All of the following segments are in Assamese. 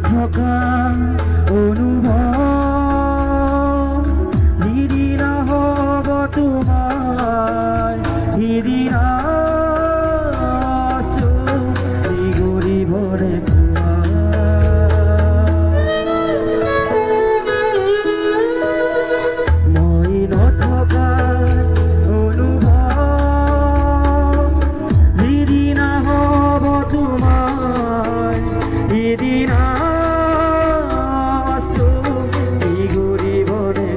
নথকা অনুভৱ সিদিনা হ'ব তোমাৰ সিদিনা গৰিবৰে মই নথকা অনুভৱ সিদিনা হ'ব তোমাৰ সিদিনা গৰিবৰে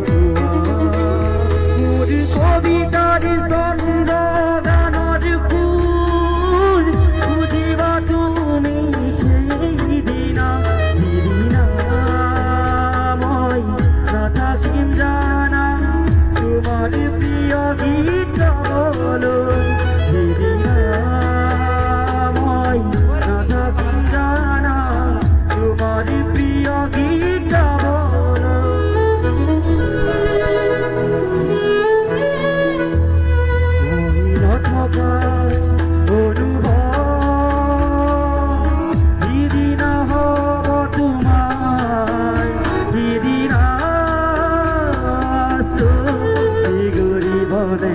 মোৰ কবিতাৰ চন্দ্ৰ গানৰ সুৰ বুজিবা তুমি সেইদিনা সিদিনা মই নাথাকিম জানা তোমাৰ প্ৰিয় গীত গাবলৈ সিদিনা মই নাথাকিম জানা তোমাৰ প্ৰিয় গীত নথকা অনুভৱ সিদিনা হ'ব তোমাৰ সিদিনা গৰিবৰে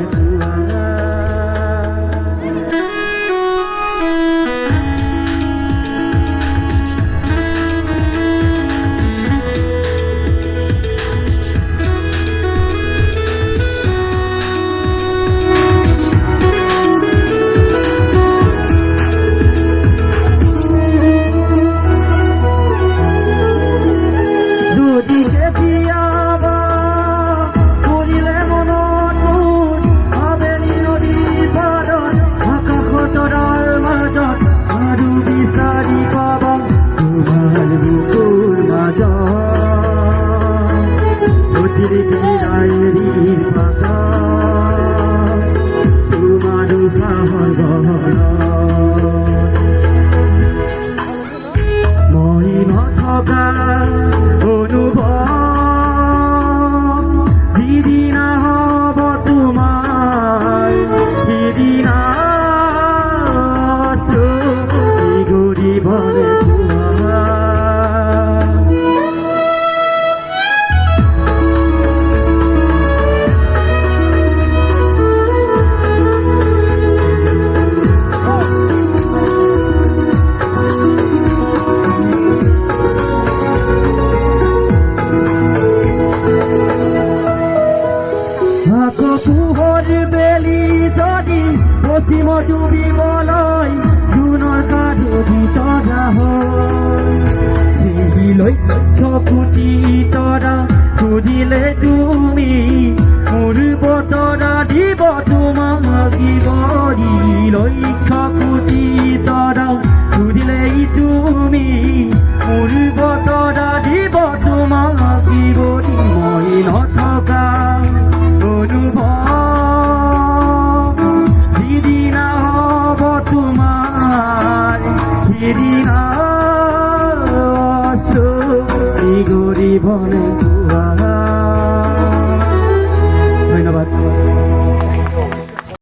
মই নথকা অনুভৱ সিদিনা হ'ব তোমাৰ সিদিনা গৰিবৰে পোহৰ বেলি যদি পশ্চিম ডুবিবলৈ জোনৰ কাষত তৰা হয় চকুটি তৰা সুধিলে তুমি মোৰ বতৰা দিব তোমাক চকুটি তৰা সুধিলে তুমি মোৰ বতৰা দিব তোমাক মই নথকা অনুভৱ সিদিনা হ'ব তোমাৰ সিদিনা গৰিবৰে